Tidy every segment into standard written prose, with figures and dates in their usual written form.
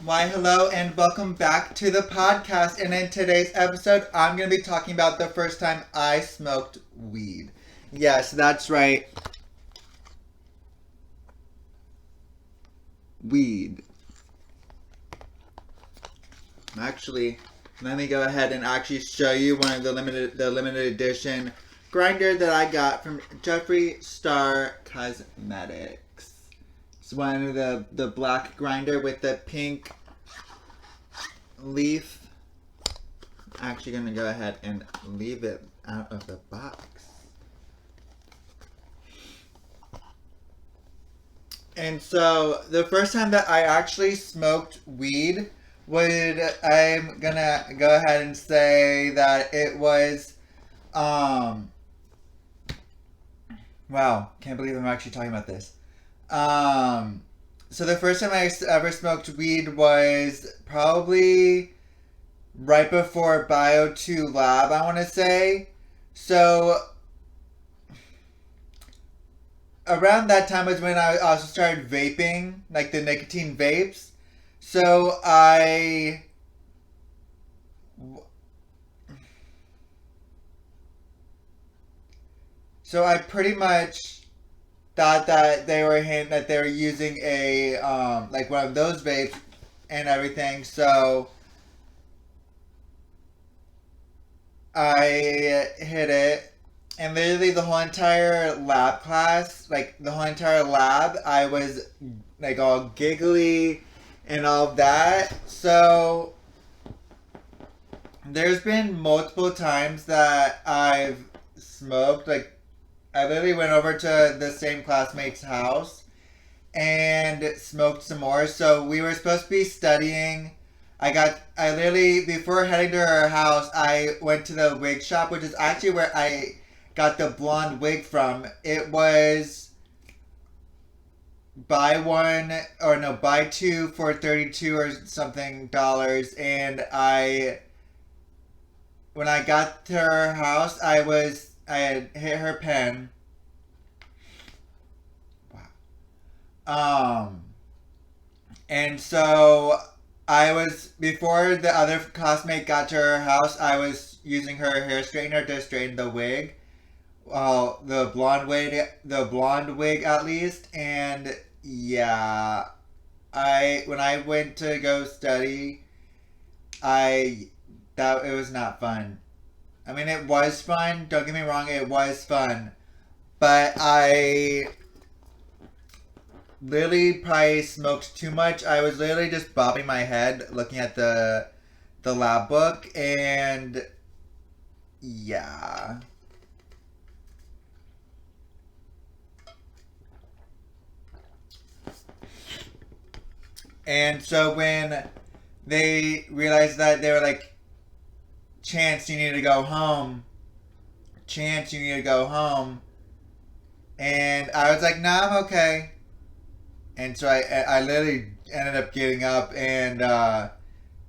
Why, hello, and welcome back to the podcast. And in today's episode, I'm going to be talking about the first time I smoked weed. Yes, that's right. Weed. Actually, let me go ahead and actually show you one of the limited edition grinder that I got from Jeffree Star Cosmetics. It's one of the black grinder with the pink leaf. I'm actually gonna go ahead and leave it out of the box. And so the first time that I actually smoked weed I'm gonna go ahead and say that it was wow, can't believe I'm actually talking about this. So the first time I ever smoked weed was probably right before Bio 2 Lab, I want to say. So around that time was when I also started vaping, like the nicotine vapes. So I pretty much thought that they were using a like one of those vapes and everything. So I hit it, and literally the whole entire lab class, like the whole entire lab, I was like all giggly and all of that. So there's been multiple times that I've smoked. Like I literally went over to the same classmate's house and smoked some more. So we were supposed to be studying. I literally, before heading to her house, I went to the wig shop, which is actually where I got the blonde wig from. It was buy two for 32 or something dollars. And when I got to her house, I had hit her pen. Wow. And so before the other classmate got to her house, I was using her hair straightener to straighten the wig. Well, the blonde wig at least. And yeah, when I went to go study, that it was not fun. I mean, it was fun. Don't get me wrong, it was fun. But I literally probably smoked too much. I was literally just bobbing my head looking at the lab book, and yeah. And so when they realized that, they were like, Chance, you need to go home. Chance, you need to go home. And I was like, nah, I'm okay. And so I literally ended up getting up and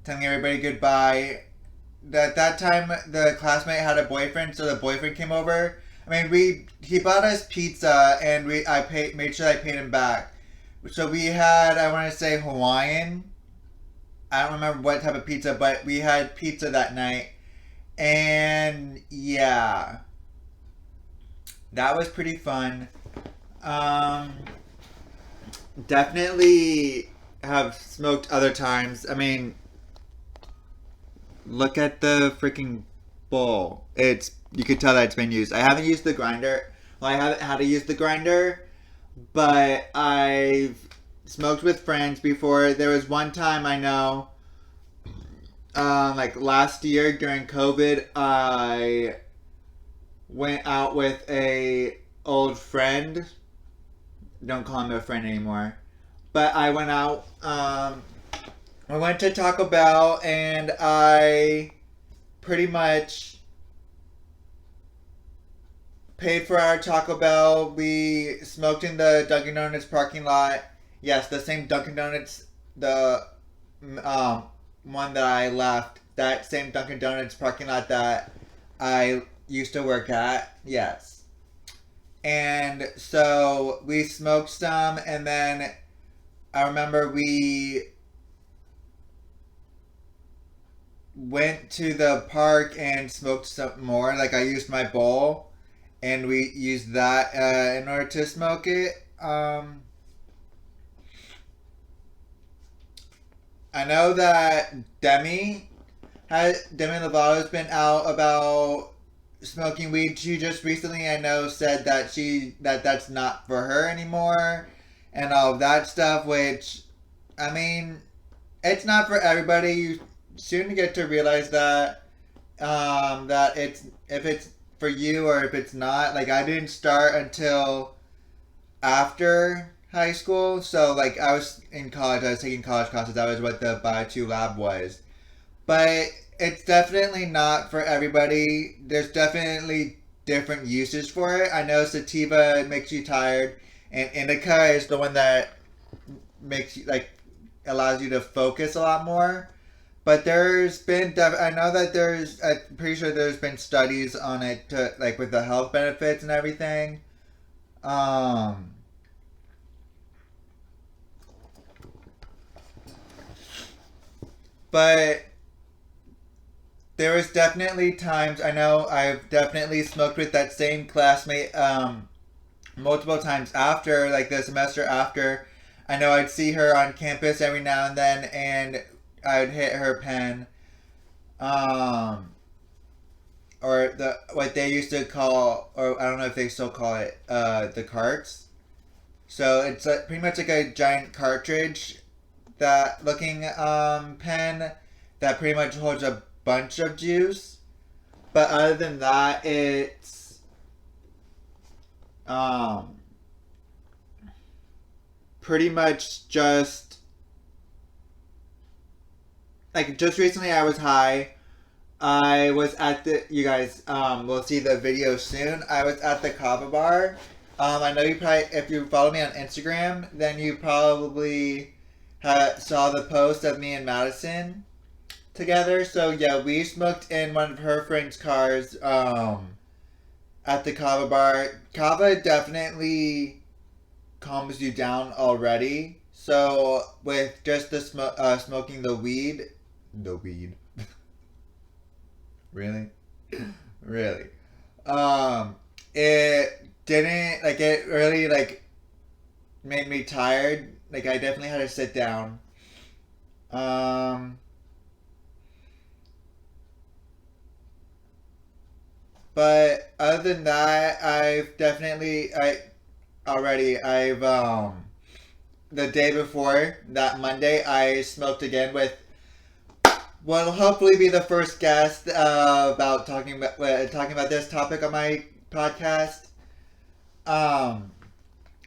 telling everybody goodbye. At that time, the classmate had a boyfriend, so the boyfriend came over. I mean, he bought us pizza, and made sure I paid him back. So we had, I want to say, Hawaiian. I don't remember what type of pizza, but we had pizza that night. And yeah, that was pretty fun. Um, Definitely have smoked other times. I mean, look at the freaking bowl. You could tell that it's been used. I haven't used the grinder. Well, I haven't had to use the grinder, but I've smoked with friends before. There was one time I know, like last year during COVID, I went out with a old friend. Don't call him a friend anymore. But I went out. I went to Taco Bell, and I pretty much paid for our Taco Bell. We smoked in the Dunkin' Donuts parking lot. Yes, the same Dunkin' Donuts, the one that I left. That same Dunkin' Donuts parking lot that I used to work at. Yes. And so we smoked some, and then I remember we went to the park and smoked some more. Like I used my bowl, and we used that in order to smoke it. I know that Demi Lovato's been out about smoking weed. She just recently, I know, said that that's not for her anymore, and all of that stuff. Which, I mean, it's not for everybody. You soon get to realize that that it's if it's for you or if it's not. Like I didn't start until after high school, so like I was in college. I was taking college classes. That was what the Bio2 lab was. But it's definitely not for everybody. There's definitely different uses for it. I know sativa makes you tired, and indica is the one that makes you like allows you to focus a lot more. But I know that I'm pretty sure there's been studies on it to like with the health benefits and everything. Um, but there was definitely times I know I've definitely smoked with that same classmate multiple times after like the semester after. I know I'd see her on campus every now and then, and I'd hit her pen. Um, or the what they used to call, or I don't know if they still call it, the carts. So it's pretty much like a giant cartridge that looking pen that pretty much holds a bunch of juice. But other than that, it's um, pretty much just like just recently I was high. I was at the you guys will see the video soon. I was at the Kava bar. I know you probably if you follow me on Instagram, then you probably saw the post of me and Madison together. So yeah, we smoked in one of her friend's cars at the Kava bar. Kava definitely calms you down already. So with just smoking the weed, really, really, it didn't like it really like made me tired. Like I definitely had to sit down. Um, but other than that, I've the day before that Monday I smoked again with what will hopefully be the first guest about talking about this topic on my podcast. Um,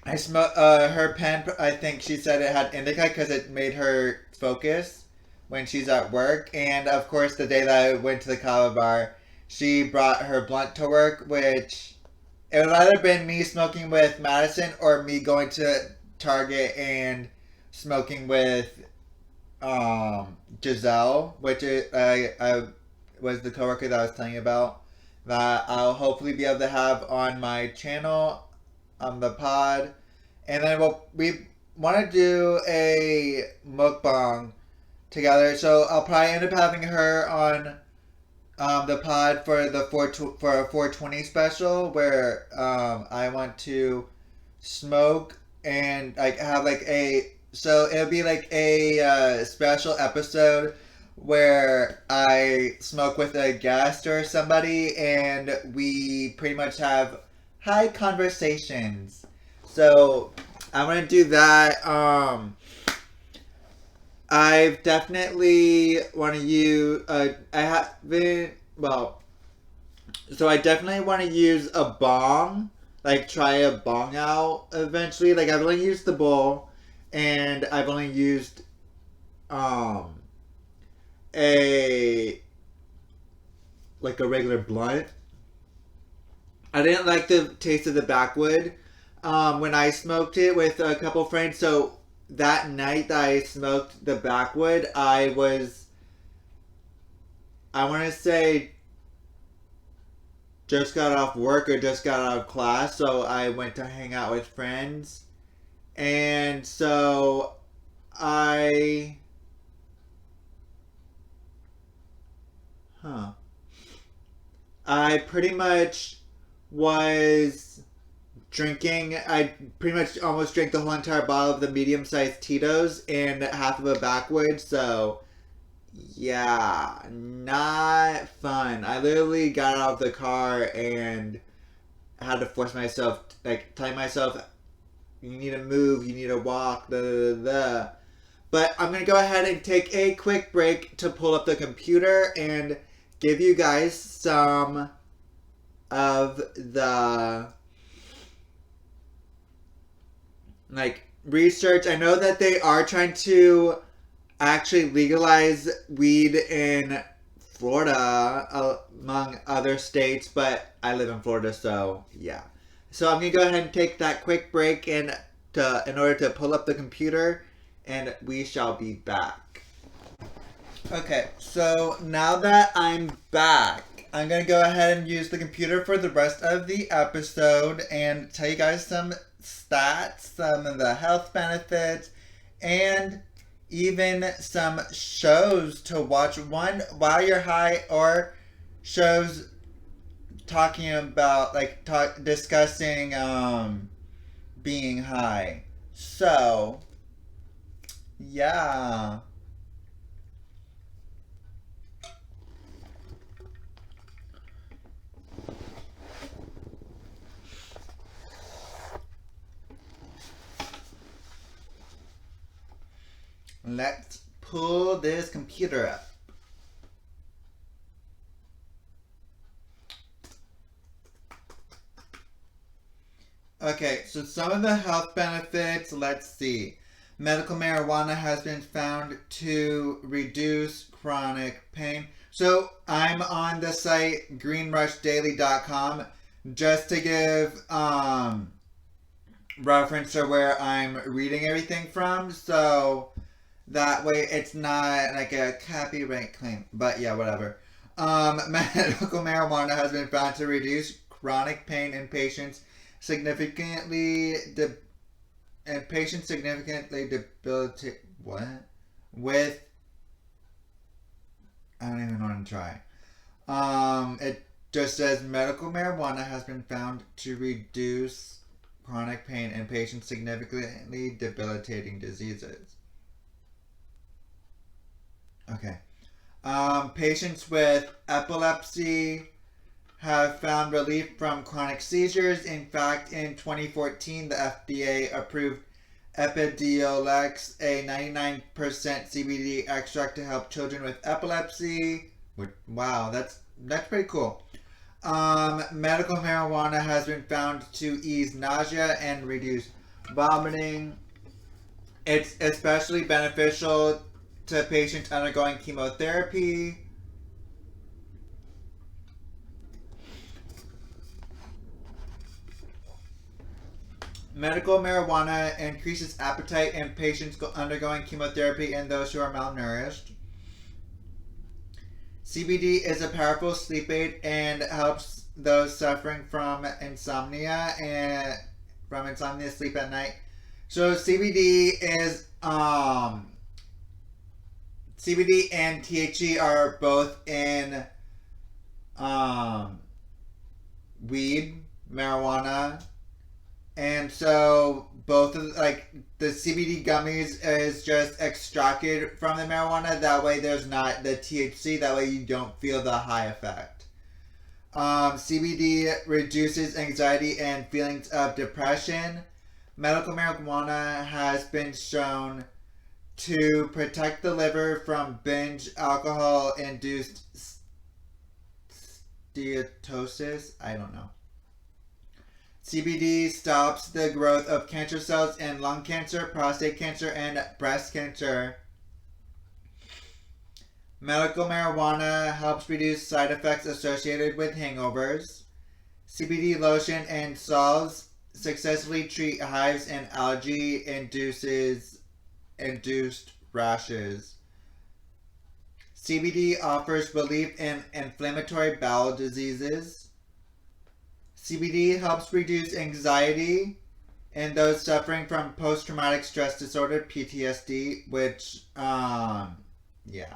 I smoked her pen. I think she said it had indica because it made her focus when she's at work. And of course, the day that I went to the kava bar, she brought her blunt to work, which it would either been me smoking with Madison or me going to Target and smoking with Giselle, which I was the coworker that I was telling you about that I'll hopefully be able to have on my channel on the pod, and then we want to do a mukbang together. So I'll probably end up having her on the pod for for a 420 special where I want to smoke and like have like a so it'll be like a special episode where I smoke with a guest or somebody and we pretty much have high conversations. So I'm gonna do that. I've definitely want to use. I haven't. Well, so I definitely want to use a bong. Like try a bong out eventually. Like I've only used the bowl, and I've only used um a like a regular blunt. I didn't like the taste of the backwood when I smoked it with a couple friends. So that night that I smoked the backwood, I want to say, just got off work or just got out of class. So I went to hang out with friends. And so I Huh. I pretty much was drinking. I pretty much almost drank the whole entire bottle of the medium-sized Tito's and half of a Backwoods. So yeah, not fun. I literally got out of the car and had to force myself, like, tell myself, you need to move, you need to walk, da da da da. But I'm gonna go ahead and take a quick break to pull up the computer and give you guys some of the like research. I know that they are trying to actually legalize weed in Florida among other states, but I live in Florida, so yeah. So I'm gonna go ahead and take that quick break and in order to pull up the computer, and we shall be back. Okay, so now that I'm back, I'm gonna go ahead and use the computer for the rest of the episode and tell you guys some stats, some of the health benefits, and even some shows to watch one while you're high, or shows talking about discussing being high. So yeah. Let's pull this computer up. Okay, so some of the health benefits, let's see. Medical marijuana has been found to reduce chronic pain. So I'm on the site greenrushdaily.com just to give reference to where I'm reading everything from. So that way it's not like a copyright claim. But yeah, whatever. Medical marijuana has been found to reduce chronic pain in patients significantly debilitate what? With I don't even want to try. It just says medical marijuana has been found to reduce chronic pain in patients significantly debilitating diseases. Okay. Patients with epilepsy have found relief from chronic seizures. In fact, in 2014, the FDA approved Epidiolex, a 99% CBD extract to help children with epilepsy. Wow, that's pretty cool. Medical marijuana has been found to ease nausea and reduce vomiting. It's especially beneficial to patients undergoing chemotherapy. Medical marijuana increases appetite in patients undergoing chemotherapy and those who are malnourished. CBD is a powerful sleep aid and helps those suffering from insomnia sleep at night. So CBD and THC are both in weed, marijuana. And so both of the CBD gummies is just extracted from the marijuana. That way there's not the THC. That way you don't feel the high effect. CBD reduces anxiety and feelings of depression. Medical marijuana has been shown to protect the liver from binge alcohol-induced steatosis. I don't know. CBD stops the growth of cancer cells in lung cancer, prostate cancer, and breast cancer. Medical marijuana helps reduce side effects associated with hangovers. CBD lotion and salves successfully treat hives and allergy-induced rashes. CBD offers relief in inflammatory bowel diseases. CBD helps reduce anxiety in those suffering from post-traumatic stress disorder, PTSD, which, yeah.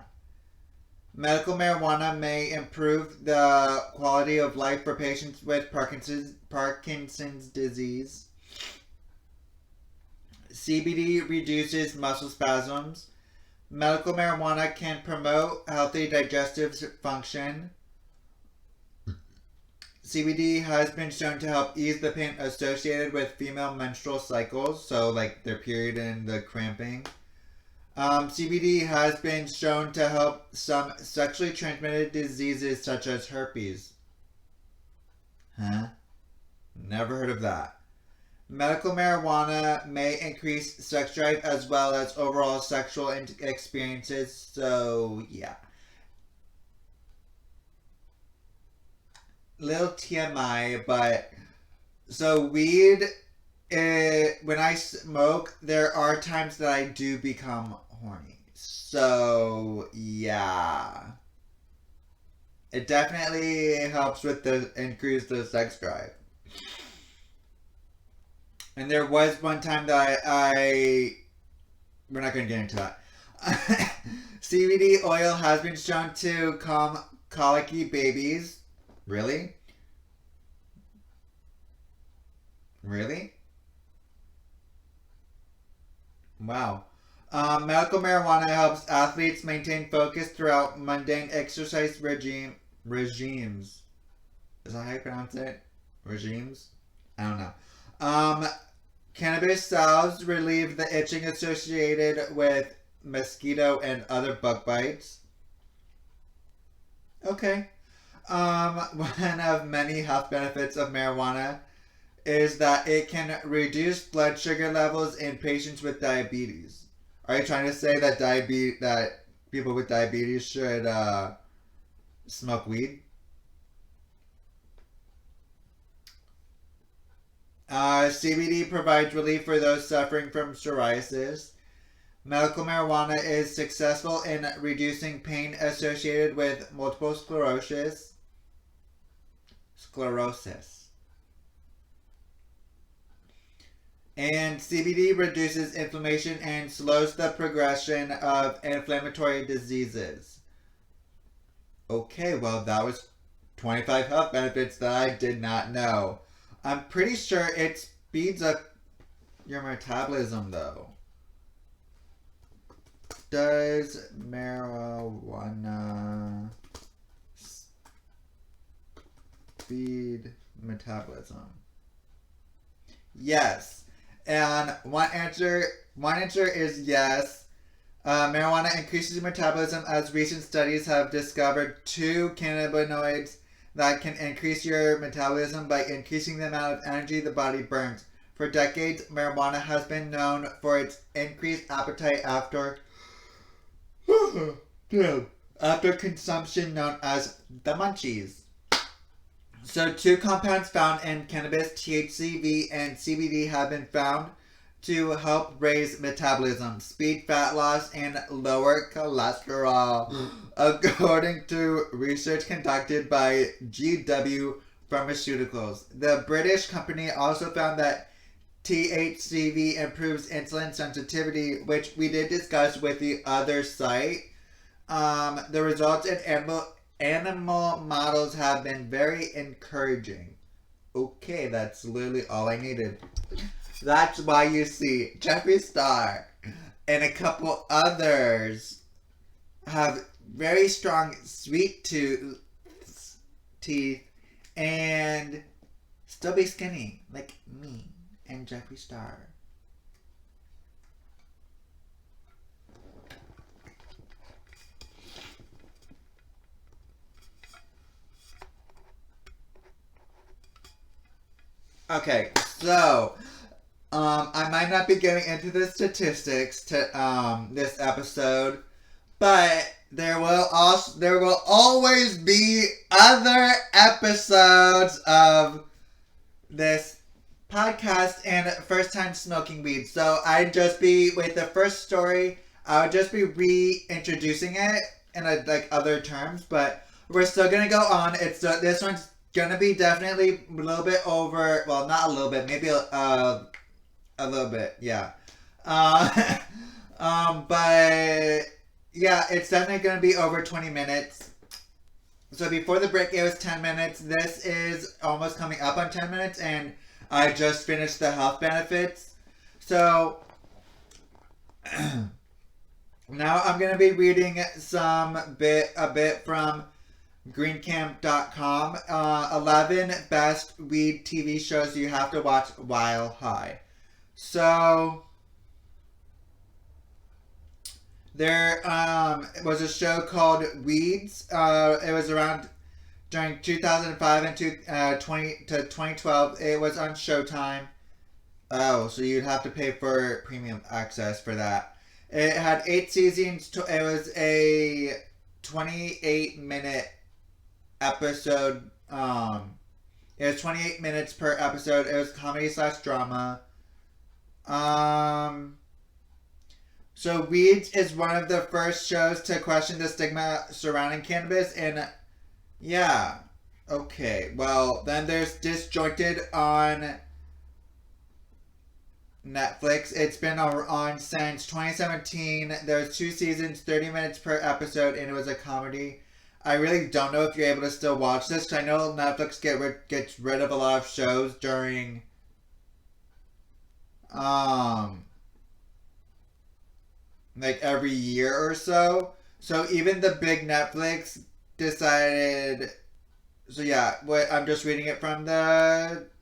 Medical marijuana may improve the quality of life for patients with Parkinson's disease. CBD reduces muscle spasms. Medical marijuana can promote healthy digestive function. CBD has been shown to help ease the pain associated with female menstrual cycles, so like their period and the cramping. CBD has been shown to help some sexually transmitted diseases such as herpes. Huh? Never heard of that. Medical marijuana may increase sex drive as well as overall sexual experiences, so yeah. Little TMI, but so weed, when I smoke, there are times that I do become horny. So yeah, it definitely helps with the increase the sex drive. And there was one time that we're not going to get into that. CBD oil has been shown to calm colicky babies. Really? Really? Wow. Medical marijuana helps athletes maintain focus throughout mundane exercise regimes. Is that how you pronounce it? Regimes? I don't know. Um, Cannabis salves relieve the itching associated with mosquito and other bug bites. Okay. One of many health benefits of marijuana is that it can reduce blood sugar levels in patients with diabetes. Are you trying to say that people with diabetes should smoke weed? CBD provides relief for those suffering from psoriasis. Medical marijuana is successful in reducing pain associated with multiple sclerosis. And CBD reduces inflammation and slows the progression of inflammatory diseases. Okay, well, that was 25 health benefits that I did not know. I'm pretty sure it speeds up your metabolism, though. Does marijuana speed metabolism? Yes. And one answer is yes. Marijuana increases metabolism as recent studies have discovered two cannabinoids that can increase your metabolism by increasing the amount of energy the body burns. For decades, marijuana has been known for its increased appetite after consumption, known as the munchies. So two compounds found in cannabis, THCV and CBD, have been found to help raise metabolism, speed fat loss, and lower cholesterol, according to research conducted by GW Pharmaceuticals. The British company also found that THCV improves insulin sensitivity, which we did discuss with the other site. The results in animal models have been very encouraging. Okay, that's literally all I needed. That's why you see Jeffree Star and a couple others have very strong sweet teeth and still be skinny like me and Jeffree Star. Okay, so I might not be getting into the statistics to this episode, but there will always be other episodes of this podcast and first time smoking weed. So I'd just be with the first story. I would just be reintroducing it in like other terms, but we're still gonna go on. This one's gonna be definitely a little bit over. Well, not a little bit, maybe a little bit, yeah. But yeah, it's definitely going to be over 20 minutes. So before the break, it was 10 minutes. This is almost coming up on 10 minutes, and I just finished the health benefits. So now I'm going to be reading a bit from greencamp.com. 11 best weed TV shows you have to watch while high. So there was a show called Weeds. It was around during 2005 and 2012. It was on Showtime. Oh, so you'd have to pay for premium access for that. It had 8 seasons. It was a 28-minute episode. It was 28 minutes per episode. It was comedy slash drama. So Weeds is one of the first shows to question the stigma surrounding cannabis, and yeah, okay. Well, then there's Disjointed on Netflix. It's been on since 2017. There's 2 seasons, 30 minutes per episode, and it was a comedy. I really don't know if you're able to still watch this. I know Netflix gets rid of a lot of shows during like every year or so. So even the big Netflix decided. So yeah, I'm just reading it from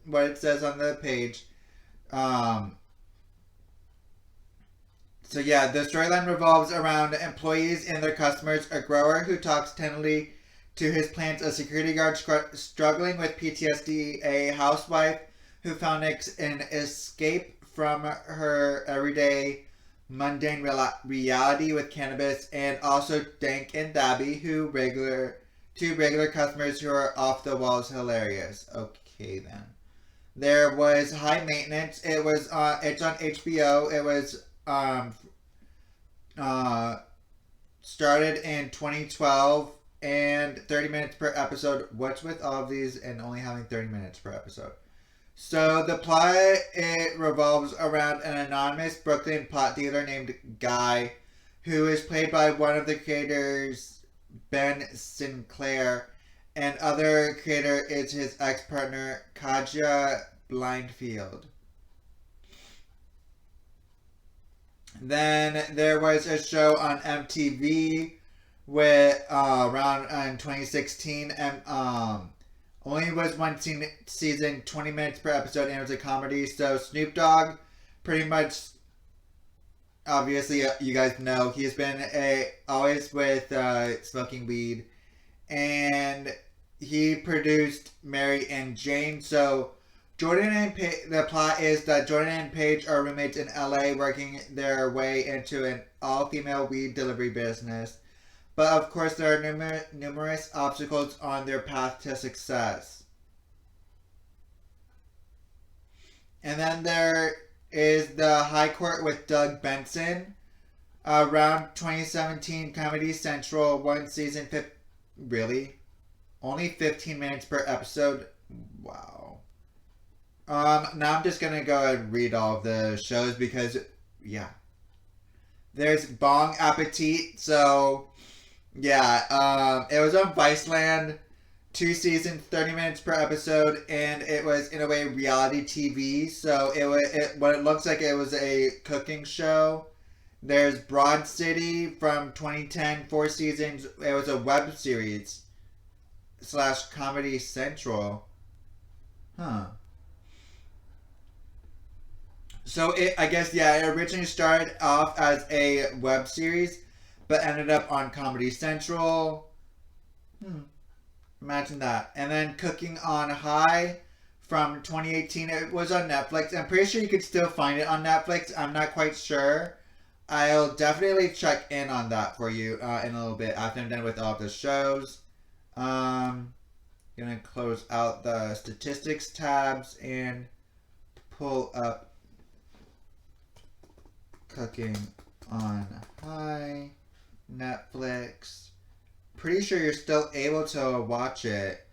what it says on the page. So yeah, the storyline revolves around employees and their customers. A grower who talks tenderly to his plants, a security guard struggling with PTSD, a housewife who found an escape from her everyday mundane reality with cannabis, and also Dank and Dabby, two regular customers who are off the walls hilarious. Okay then. There was High Maintenance. It's on HBO. It was started in 2012 and 30 minutes per episode. What's with all of these and only having 30 minutes per episode? So the plot, it revolves around an anonymous Brooklyn pot dealer named Guy, who is played by one of the creators, Ben Sinclair, and other creator is his ex-partner, Kaja Blindfield. Then there was a show on MTV with around in 2016, and only was one season, 20 minutes per episode, and it was a comedy. So Snoop Dogg, pretty much, obviously, you guys know he's been always with smoking weed, and he produced Mary and Jane. So Jordan and the plot is that Jordan and Paige are roommates in LA, working their way into an all-female weed delivery business. But of course, there are numerous obstacles on their path to success. And then there is the High Court with Doug Benson. Around 2017, Comedy Central, 1 season, really? Only 15 minutes per episode? Wow. Now I'm just gonna go and read all of the shows because, yeah. There's Bong Appetit, so yeah, it was on Viceland, 2 seasons, 30 minutes per episode, and it was in a way reality TV. So what it looks like, it was a cooking show. There's Broad City from 2010, 4 seasons. It was a web series / Comedy Central. Huh. So I guess, yeah, it originally started off as a web series, but ended up on Comedy Central. Imagine that. And then Cooking on High from 2018. It was on Netflix. I'm pretty sure you could still find it on Netflix. I'm not quite sure. I'll definitely check in on that for you in a little bit after I'm done with all of the shows. Gonna close out the statistics tabs and pull up Cooking on High, Netflix. Pretty sure you're still able to watch it.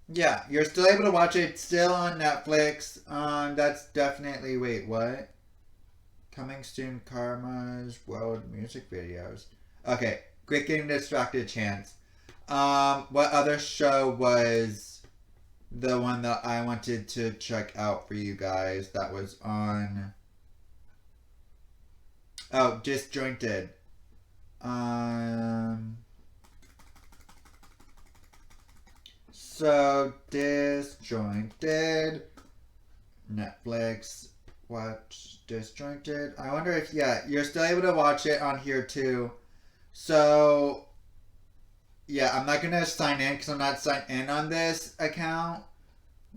Yeah, you're still able to watch it. It's still on Netflix. That's definitely. Wait, what? Coming soon, Karma's World music videos. Okay, quit getting distracted, Chance. What other show was the one that I wanted to check out for you guys that was on? Oh, Disjointed. So Disjointed, Netflix. Watch Disjointed. I wonder if you're still able to watch it on here too. So yeah, I'm not gonna sign in because I'm not signed in on this account.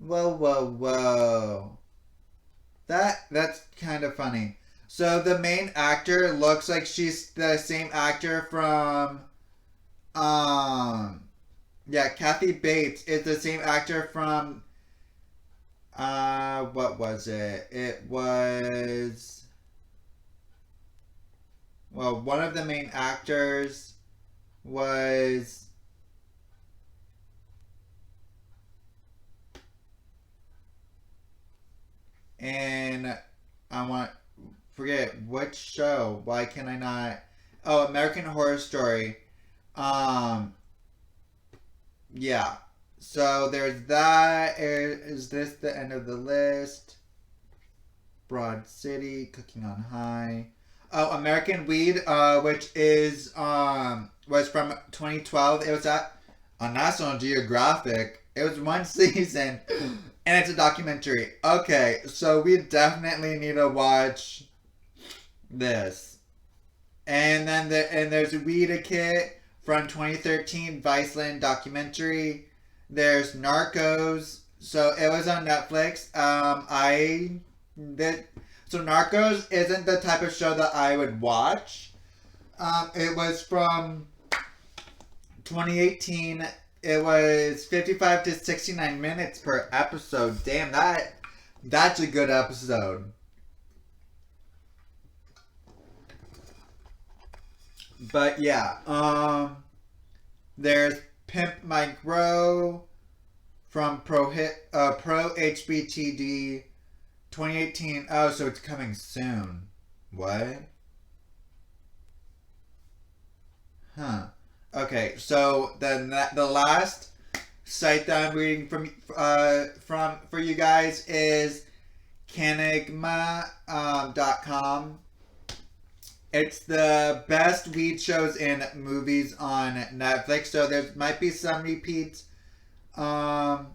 Whoa. That's kind of funny. So the main actor looks like she's the same actor from Kathy Bates is the same actor from what was it? It was, well, one of the main actors was in, forget which show. Why can I not? Oh, American Horror Story. Yeah. So there's that. Is this the end of the list? Broad City, Cooking on High. Oh, American Weed, which is was from 2012. It was on National Geographic. It was one season, and it's a documentary. Okay, so we definitely need to watch this. And then there's Weed Kit from 2013 Viceland documentary. There's Narcos. So it was on Netflix. So Narcos isn't the type of show that I would watch. It was from 2018. It was 55 to 69 minutes per episode. Damn, that's a good episode. But yeah, there's Pimp My Grow from Pro HBTD 2018. Oh, so it's coming soon. What? Huh. Okay, so then the last site that I'm reading from for you guys is canigma.com. It's the best weed shows and movies on Netflix. So there might be some repeats. So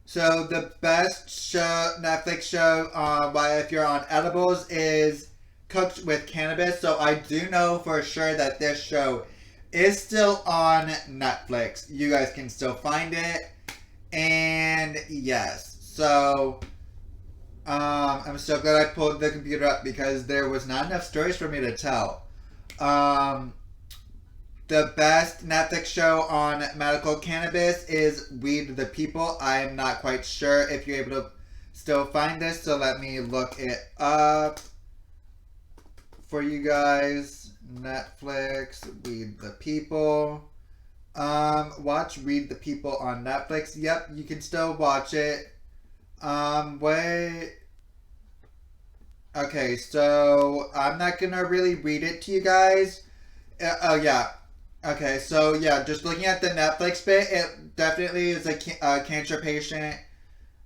the best Netflix show, if you're on edibles, is Cooked with Cannabis. So I do know for sure that this show is still on Netflix. You guys can still find it. And yes, so I'm so glad I pulled the computer up because there was not enough stories for me to tell. The best Netflix show on medical cannabis is Weed the People. I am not quite sure if you're able to still find this, so let me look it up for you guys. Netflix, Weed the People. Watch Weed the People on Netflix. Yep, you can still watch it. Wait. Okay, so I'm not gonna really read it to you guys. Oh yeah. Okay, so yeah, just looking at the Netflix bit, it definitely is a cancer patient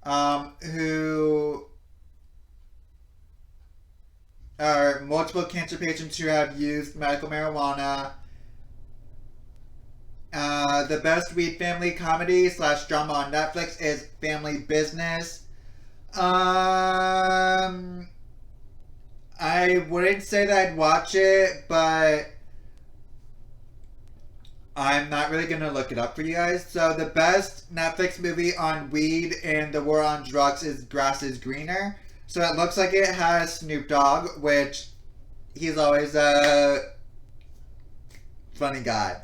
who are multiple cancer patients who have used medical marijuana. The best weed family comedy / drama on Netflix is Family Business. I wouldn't say that I'd watch it, but I'm not really going to look it up for you guys. So the best Netflix movie on weed and the war on drugs is Grass is Greener. So it looks like it has Snoop Dogg, which he's always a funny guy.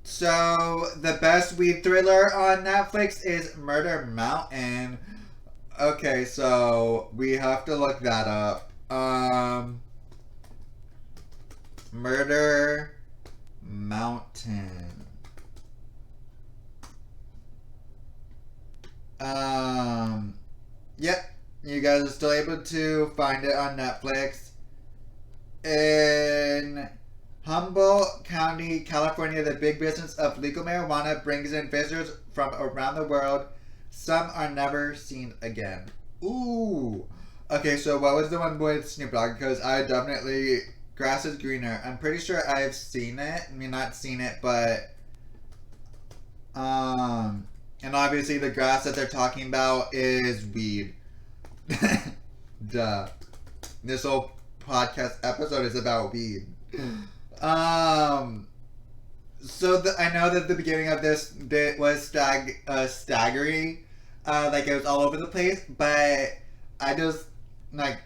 So the best weed thriller on Netflix is Murder Mountain. Okay, so we have to look that up. Murder Mountain. Yep. You guys are still able to find it on Netflix. In Humboldt County, California, the big business of legal marijuana brings in visitors from around the world. Some are never seen again. Ooh. Okay, so what was the one with Snoop Dogg? Because I definitely... Grass is greener. I'm pretty sure I've seen it. I mean, not seen it, but... And obviously the grass that they're talking about is weed. Duh. This whole podcast episode is about weed. So I know that the beginning of this bit was staggery. Like it was all over the place, but I just, like,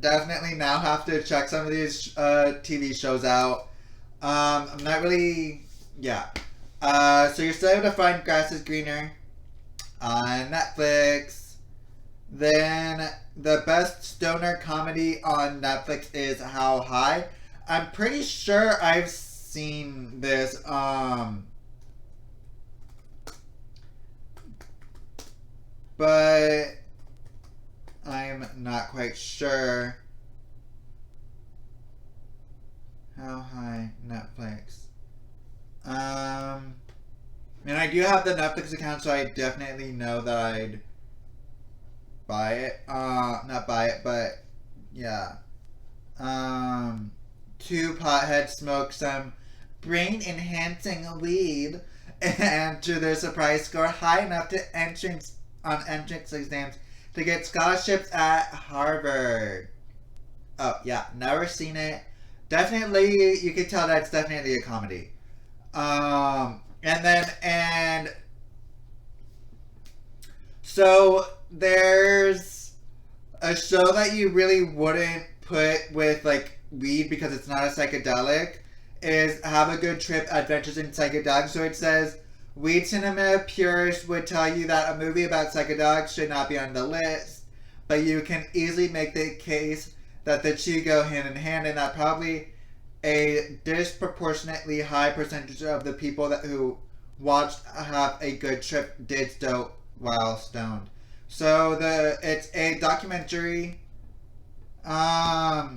definitely now have to check some of these TV shows out. I'm not really, yeah. So you're still able to find Grass is Greener on Netflix. Then the best stoner comedy on Netflix is How High. I'm pretty sure I've seen this. But I'm not quite sure. How High, Netflix. And I do have the Netflix account, so I definitely know that I'd buy it. Not buy it, but yeah. Two potheads smoke some brain-enhancing weed, and to their surprise, score high enough to entrance exams to get scholarships at Harvard. Oh yeah, never seen it. Definitely, you can tell that's definitely a comedy. And so there's a show that you really wouldn't put with like weed because it's not a psychedelic is Have a Good Trip, Adventures in Psychedelics. So it says, weed cinema purists would tell you that a movie about psychedelics should not be on the list, but you can easily make the case that the two go hand in hand, and that probably a disproportionately high percentage of the people who watched Have a Good Trip did so while stoned. So it's a documentary. I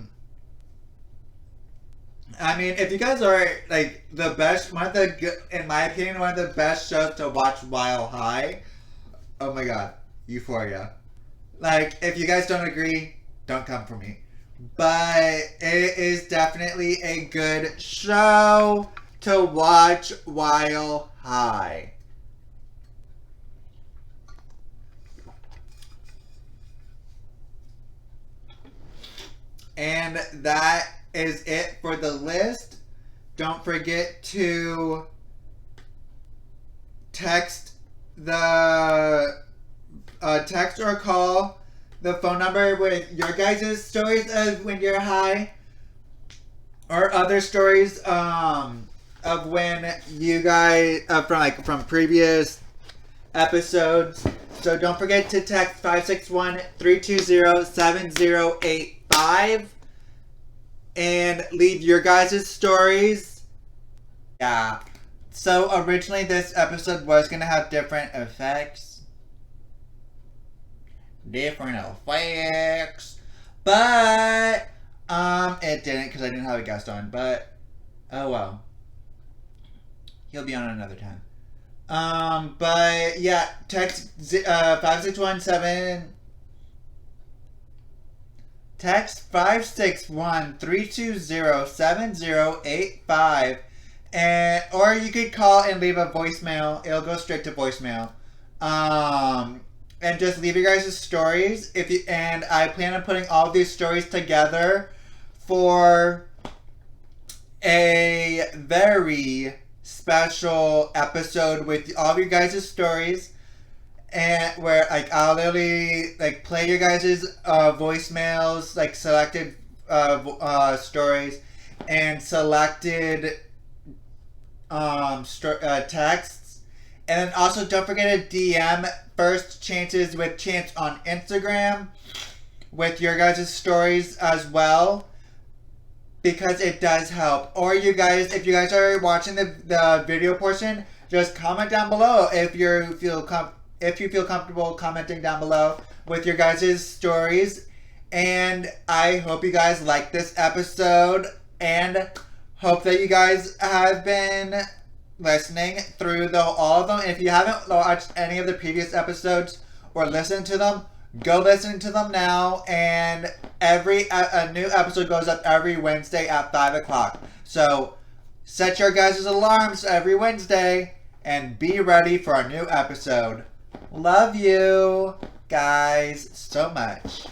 mean, if you guys are like the best, in my opinion, one of the best shows to watch while high. Oh my god, Euphoria. Like, if you guys don't agree, don't come for me. But it is definitely a good show to watch while high. And that is it for the list. Don't forget to text or call the phone number with your guys' stories of when you're high, or other stories of when you guys from previous episodes. So don't forget to text 561-320-7085 and leave your guys' stories. Yeah. So originally this episode was gonna have different effects. But it didn't because I didn't have a guest on. But oh well, he'll be on another time. But yeah, text 5617. Text 561-320-7085, and or you could call and leave a voicemail. It'll go straight to voicemail. And just leave your guys' stories. And I plan on putting all of these stories together for a very special episode with all of your guys' stories, and where like I'll literally like play your guys' voicemails, like selected stories and selected texts. And then also don't forget to DM First Chances with Chance on Instagram with your guys' stories as well, because it does help. Or you guys, if you guys are watching the video portion, just comment down below if you feel if you feel comfortable commenting down below with your guys' stories. And I hope you guys like this episode, and hope that you guys have been listening through all of them. And if you haven't watched any of the previous episodes or listened to them, go listen to them now. And a new episode goes up every Wednesday at 5 o'clock. So set your guys' alarms every Wednesday and be ready for a new episode. Love you guys so much.